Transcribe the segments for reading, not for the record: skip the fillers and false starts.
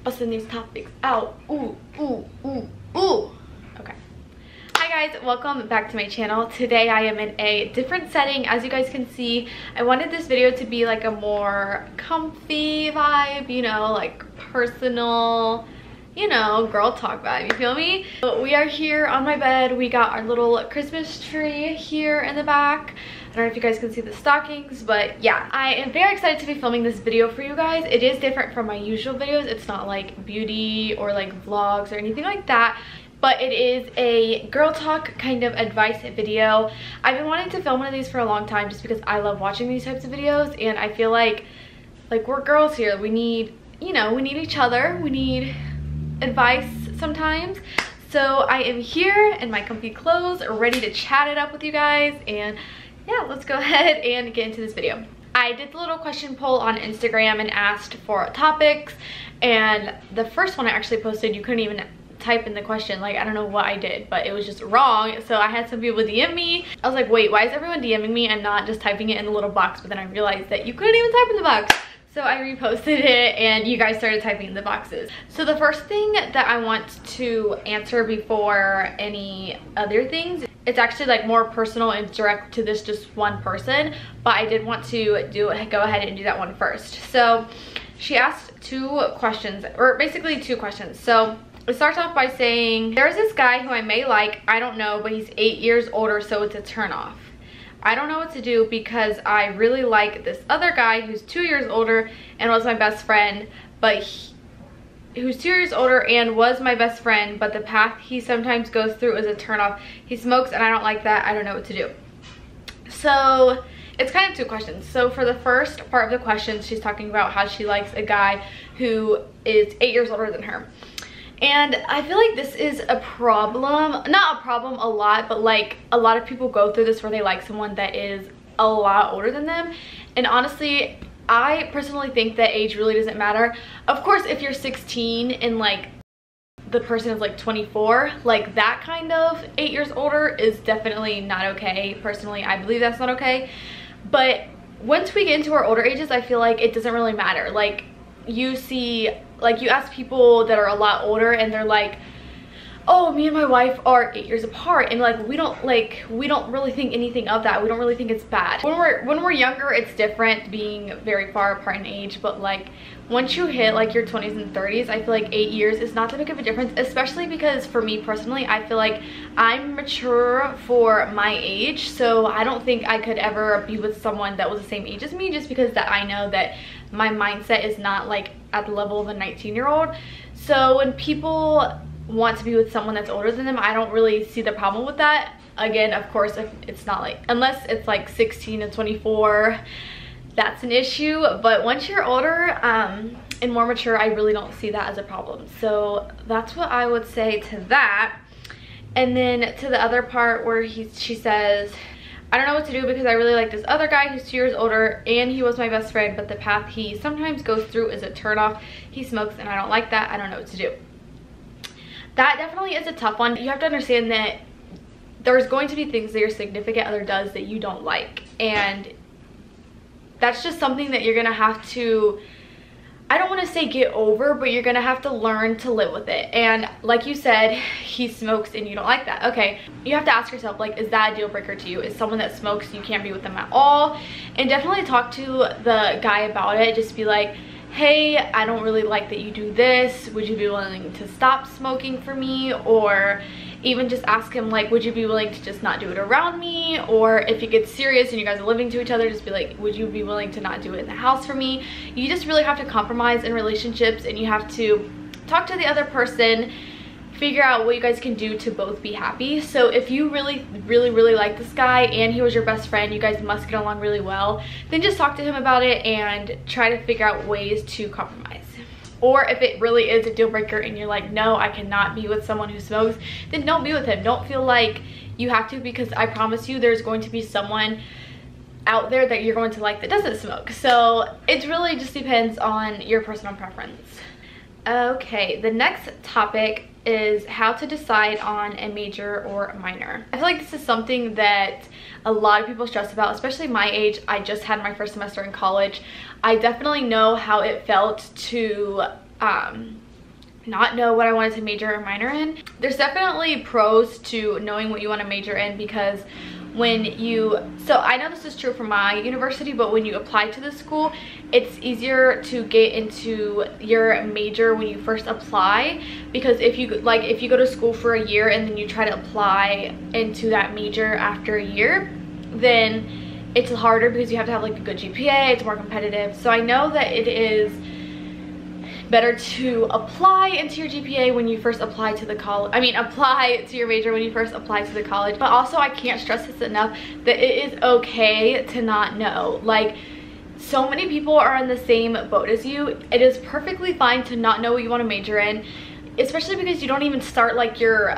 busting these topics out. Ooh, ooh, ooh, ooh. Okay. Hi guys, welcome back to my channel. Today I am in a different setting. As you guys can see, I wanted this video to be like a more comfy vibe, you know, like personal, you know, girl talk vibe, you feel me? So we are here on my bed. We got our little Christmas tree here in the back. I don't know if you guys can see the stockings, but yeah, I am very excited to be filming this video for you guys. It is different from my usual videos. It's not like beauty or like vlogs or anything like that, but it is a girl talk kind of advice video. I've been wanting to film one of these for a long time just because I love watching these types of videos, and I feel like we're girls here. We need, you know, we need each other. We need advice sometimes. So I am here in my comfy clothes, ready to chat it up with you guys, and yeah, let's go ahead and get into this video. I did the little question poll on Instagram and asked for topics, and the first one I actually posted, you couldn't even type in the question. Like, I don't know what I did, but it was just wrong. So I had some people DM me. I was like, wait, why is everyone DMing me and not just typing it in the little box? But then I realized that you couldn't even type in the box. So I reposted it and you guys started typing in the boxes. So the first thing that I want to answer before any other things, it's actually like more personal and direct to this just one person, but I did want to go ahead and do that one first. So she asked two questions, or basically two questions. So it starts off by saying, there's this guy who I may like, I don't know, but he's 8 years older, so it's a turn off. I don't know what to do because I really like this other guy who's 2 years older and was my best friend, but who's 2 years older and was my best friend, but the path he sometimes goes through is a turnoff. He smokes and I don't like that. I don't know what to do. So it's kind of two questions. So for the first part of the question, she's talking about how she likes a guy who is 8 years older than her. And I feel like this is a problem, not a problem a lot, but like a lot of people go through this where they like someone that is a lot older than them. And honestly, I personally think that age really doesn't matter. Of course, if you're 16 and like the person is like 24, like that kind of 8 years older is definitely not okay. Personally, I believe that's not okay. But once we get into our older ages, I feel like it doesn't really matter. Like, you see, like, you ask people that are a lot older and they're like, oh, me and my wife are 8 years apart, and like we don't really think anything of that. We don't really think it's bad. When we're younger, it's different being very far apart in age, but like once you hit like your 20s and 30s, I feel like 8 years is not that big of a difference, especially because for me personally, I feel like I'm mature for my age, so I don't think I could ever be with someone that was the same age as me, just because that I know that my mindset is not like at the level of a 19-year-old. So when people want to be with someone that's older than them, I don't really see the problem with that. Again, of course, if it's not like, unless it's like 16 and 24, that's an issue. But once you're older and more mature, I really don't see that as a problem. So that's what I would say to that. And then to the other part where she says, I don't know what to do because I really like this other guy who's 2 years older and he was my best friend, but the path he sometimes goes through is a turnoff. He smokes and I don't like that. I don't know what to do. That definitely is a tough one. You have to understand that there's going to be things that your significant other does that you don't like, and that's just something that you're gonna have to, I don't want to say get over, but you're gonna have to learn to live with it. And like you said, he smokes and you don't like that. Okay, you have to ask yourself, like, is that a deal breaker to you? Is someone that smokes, you can't be with them at all? And definitely talk to the guy about it. Just be like, hey, I don't really like that you do this. Would you be willing to stop smoking for me? Or even just ask him, like, would you be willing to just not do it around me? Or if it gets serious and you guys are living to each other, just be like, would you be willing to not do it in the house for me? You just really have to compromise in relationships, and you have to talk to the other person, figure out what you guys can do to both be happy. So if you really like this guy and he was your best friend, you guys must get along really well, then just talk to him about it and try to figure out ways to compromise. Or if it really is a deal breaker and you're like, no, I cannot be with someone who smokes, then don't be with him. Don't feel like you have to, because I promise you there's going to be someone out there that you're going to like that doesn't smoke. So it really just depends on your personal preference. Okay, the next topic is how to decide on a major or a minor. I feel like this is something that a lot of people stress about, especially my age. I just had my first semester in college. I definitely know how it felt to not know what I wanted to major or minor in. There's definitely pros to knowing what you want to major in, because when you, so I know this is true for my university, but when you apply to the school, it's easier to get into your major when you first apply, because if you go to school for a year and then you try to apply into that major after a year, then it's harder because you have to have like a good GPA. It's more competitive. So I know that it is better to apply into your GPA when you first apply to the college. I mean, apply to your major when you first apply to the college. But also, I can't stress this enough that it is okay to not know. Like, so many people are in the same boat as you. It is perfectly fine to not know what you want to major in, especially because you don't even start like your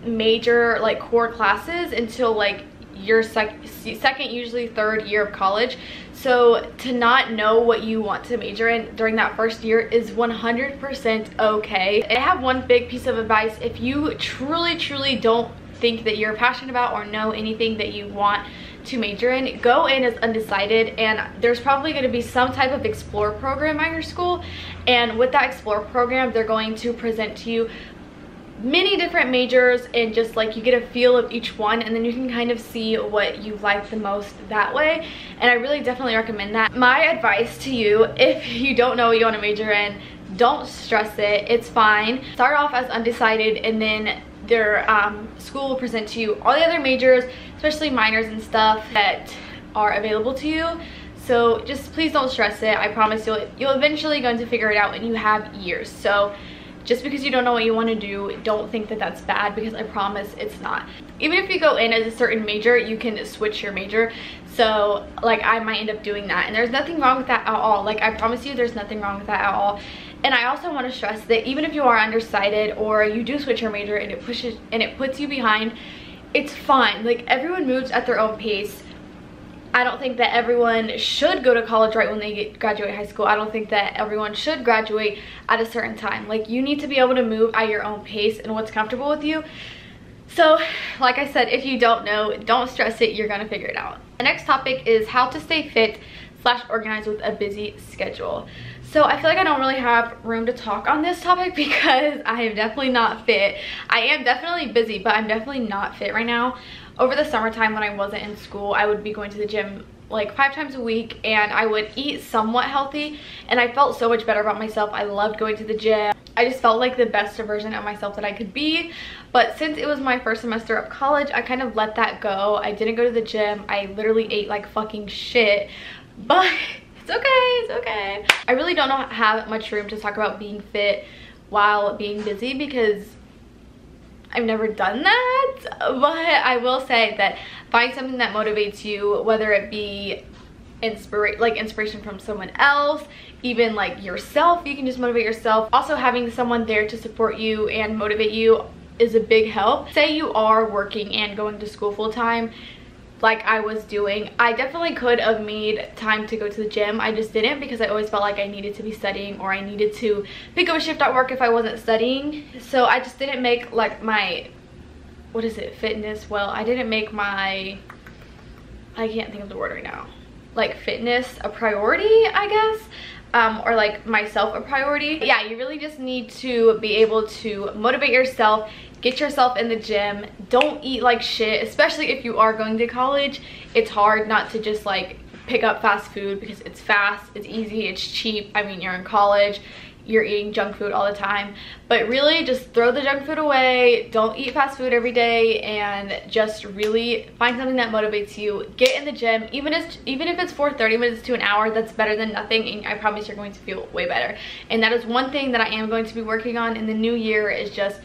major, like core classes, until like your second, usually third year of college. So to not know what you want to major in during that first year is 100% okay. I have one big piece of advice. If you truly don't think that you're passionate about or know anything that you want to major in, go in as undecided, and there's probably going to be some type of Explore program at your school, and with that Explore program, they're going to present to you many different majors, and just like you get a feel of each one, and then you can kind of see what you like the most that way. And I really definitely recommend that. My advice to you, if you don't know what you want to major in, don't stress it. It's fine. Start off as undecided, and then their school will present to you all the other majors, especially minors and stuff, that are available to you. So just please don't stress it. I promise you'll eventually going to figure it out when you have years. So just because you don't know what you want to do, don't think that that's bad, because I promise it's not. Even if you go in as a certain major, you can switch your major. So like I might end up doing that, and there's nothing wrong with that at all. Like, I promise you there's nothing wrong with that at all. And I also want to stress that even if you are undecided or you do switch your major and it puts you behind, it's fine. Like, everyone moves at their own pace. I don't think that everyone should go to college right when they graduate high school. I don't think that everyone should graduate at a certain time. Like, you need to be able to move at your own pace and what's comfortable with you. So, like I said, if you don't know, don't stress it. You're gonna figure it out. The next topic is how to stay fit / organized with a busy schedule. So I feel like I don't really have room to talk on this topic because I am definitely not fit. I am definitely busy, but I'm definitely not fit right now. Over the summertime when I wasn't in school, I would be going to the gym like 5 times a week, and I would eat somewhat healthy, and I felt so much better about myself. I loved going to the gym. I just felt like the best version of myself that I could be. But since it was my first semester of college, I kind of let that go. I didn't go to the gym. I literally ate like fucking shit, but it's okay, it's okay. I really don't have much room to talk about being fit while being busy because I've never done that. But I will say that find something that motivates you, whether it be inspiration from someone else, even like yourself. You can just motivate yourself. Also, having someone there to support you and motivate you is a big help. Say you are working and going to school full time, like I was doing. I definitely could have made time to go to the gym. I just didn't, because I always felt like I needed to be studying, or I needed to pick up a shift at work if I wasn't studying. So I just didn't make like my, what is it, fitness? Well, I didn't make my, I can't think of the word right now, like fitness a priority, I guess. Or like myself a priority. Yeah, you really just need to be able to motivate yourself, get yourself in the gym. Don't eat like shit, especially if you are going to college. It's hard not to just like pick up fast food because it's fast, it's easy, it's cheap. I mean, you're in college, you're eating junk food all the time, but really just throw the junk food away. Don't eat fast food every day, and just really find something that motivates you. Get in the gym, even if it's for 30 minutes to an hour. That's better than nothing, and I promise you're going to feel way better. And that is one thing that I am going to be working on in the new year, is just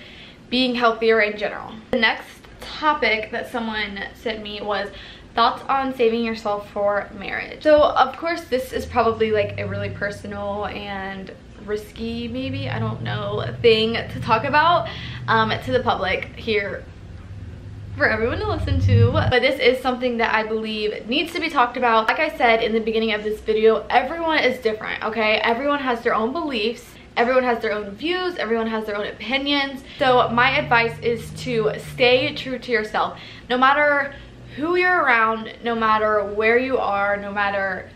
being healthier in general. The next topic that someone sent me was thoughts on saving yourself for marriage. So of course this is probably like a really personal and risky, maybe, I don't know, thing to talk about to the public here for everyone to listen to, but this is something that I believe needs to be talked about. Like I said in the beginning of this video, everyone is different, okay? Everyone has their own beliefs, everyone has their own views, everyone has their own opinions. So my advice is to stay true to yourself. No matter who you're around, no matter where you are, no matter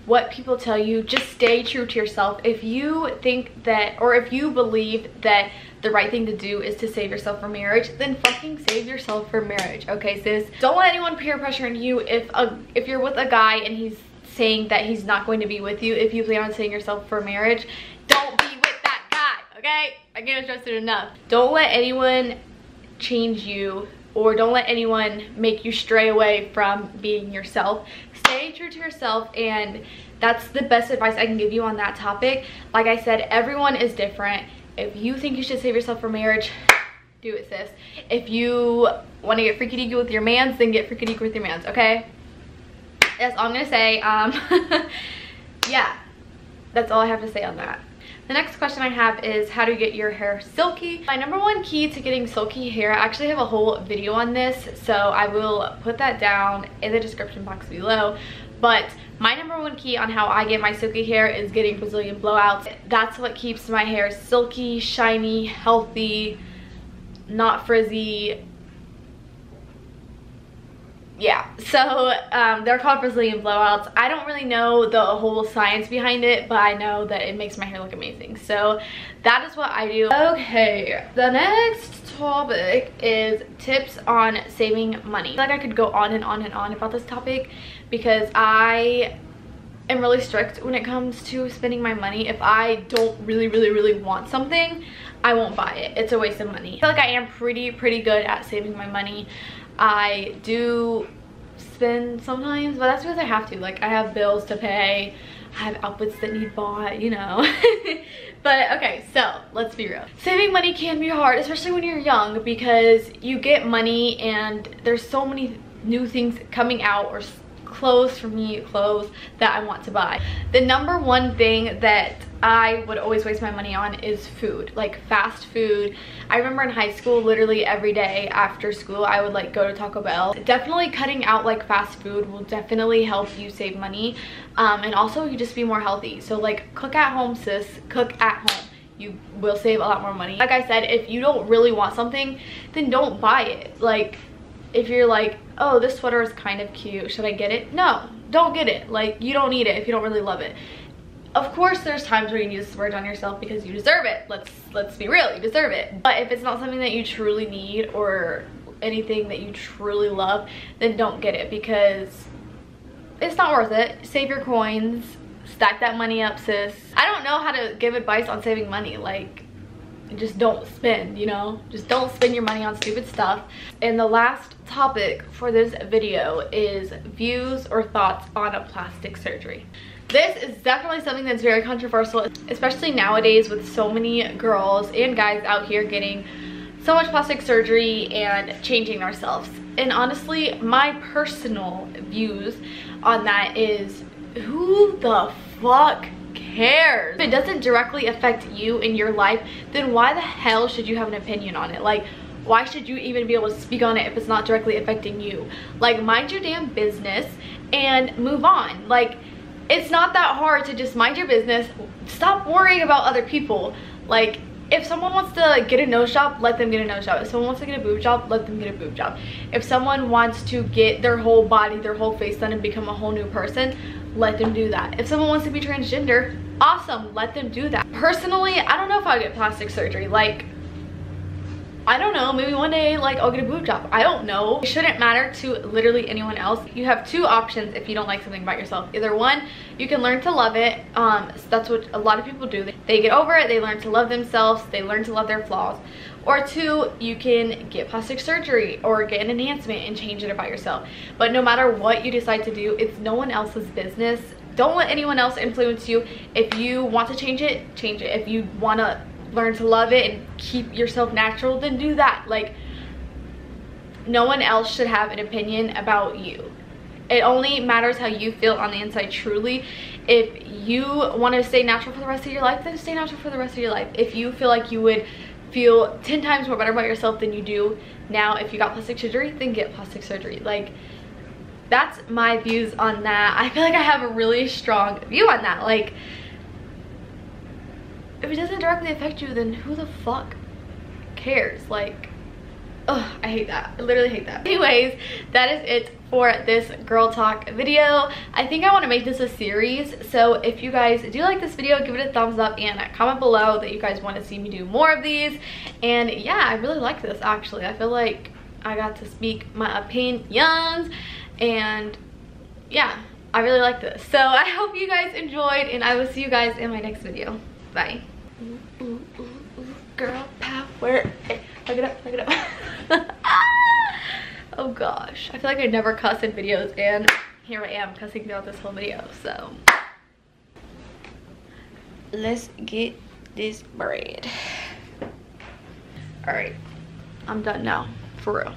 what people tell you. Just stay true to yourself. If you think that, or if you believe that the right thing to do is to save yourself for marriage, then fucking save yourself for marriage, okay, sis? Don't let anyone peer pressure on you. If you're with a guy and he's saying that he's not going to be with you, if you plan on saving yourself for marriage, don't be with that guy, okay? I can't stress it enough. Don't let anyone change you, or don't let anyone make you stray away from being yourself. Stay true to yourself, and that's the best advice I can give you on that topic. Like I said, everyone is different. If you think you should save yourself for marriage, do it, sis. If you want to get freaky deaky with your mans, then get freaky deaky with your mans, okay? That's all I'm gonna say. Yeah, that's all I have to say on that. The next question I have is, how to get your hair silky? My number one key to getting silky hair, I actually have a whole video on this, so I will put that down in the description box below. But my number one key on how I get my silky hair is getting Brazilian blowouts. That's what keeps my hair silky, shiny, healthy, not frizzy. Yeah, so they're called Brazilian blowouts. I don't really know the whole science behind it, but I know that it makes my hair look amazing. So that is what I do. Okay, the next topic is tips on saving money. I feel like I could go on and on and on about this topic because I am really strict when it comes to spending my money. If I don't really want something, I won't buy it. It's a waste of money. I feel like I am pretty good at saving my money. I do spend sometimes, but that's because I have to. Like, I have bills to pay, I have outfits that need bought, you know. But okay, so let's be real. Saving money can be hard, especially when you're young, because you get money and there's so many new things coming out, or clothes, for me, clothes that I want to buy. The number one thing that I would always waste my money on is food, like fast food. I remember in high school, literally every day after school, I would like go to Taco Bell. Definitely cutting out like fast food will definitely help you save money, and also you just be more healthy. So like, cook at home, sis. Cook at home. You will save a lot more money. Like I said, if you don't really want something, then don't buy it. Like, if you're like, oh, this sweater is kind of cute, should I get it? No, don't get it. Like, you don't need it if you don't really love it. Of course, there's times where you need to splurge on yourself because you deserve it. Let's be real, you deserve it. But if it's not something that you truly need, or anything that you truly love, then don't get it, because it's not worth it. Save your coins, stack that money up, sis. I don't know how to give advice on saving money. Like, just don't spend, you know? Just don't spend your money on stupid stuff. And the last topic for this video is views or thoughts on a plastic surgery. This is definitely something that's very controversial, especially nowadays with so many girls and guys out here getting so much plastic surgery and changing themselves. And honestly, my personal views on that is, who the fuck cares? If it doesn't directly affect you in your life, then why the hell should you have an opinion on it? Like, why should you even be able to speak on it if it's not directly affecting you? Like, mind your damn business and move on. Like, it's not that hard to just mind your business. Stop worrying about other people. Like, if someone wants to get a nose job, let them get a nose job. If someone wants to get a boob job, let them get a boob job. If someone wants to get their whole body, their whole face done and become a whole new person, let them do that. If someone wants to be transgender, awesome, let them do that. Personally, I don't know if I'll get plastic surgery. Like, I don't know, maybe one day, like, I'll get a boob job. I don't know. It shouldn't matter to literally anyone else. You have two options if you don't like something about yourself. Either one, you can learn to love it. So that's what a lot of people do. They get over it, they learn to love themselves, they learn to love their flaws. Or two, you can get plastic surgery or get an enhancement and change it about yourself. But no matter what you decide to do, it's no one else's business. Don't let anyone else influence you. If you want to change it, change it. If you want to learn to love it and keep yourself natural, then do that. Like, no one else should have an opinion about you. It only matters how you feel on the inside, truly. If you want to stay natural for the rest of your life, then stay natural for the rest of your life. If you feel like you would feel 10 times more better about yourself than you do now if you got plastic surgery, then get plastic surgery. Like, that's my views on that. I feel like I have a really strong view on that. Like, if it doesn't directly affect you, then who the fuck cares? Like, ugh, I hate that. I literally hate that. Anyways, that is it for this girl talk video. I think I want to make this a series, so if you guys do like this video, give it a thumbs up and comment below that you guys want to see me do more of these. And yeah, I really like this actually. I feel like I got to speak my opinions, and yeah, I really like this. So I hope you guys enjoyed, and I will see you guys in my next video. Bye. Ooh, ooh, ooh, ooh, girl power. Hey, look it up, look it up. Oh gosh, I feel like I never cuss in videos, and here I am cussing throughout this whole video. So let's get this bread. All right, I'm done now, for real.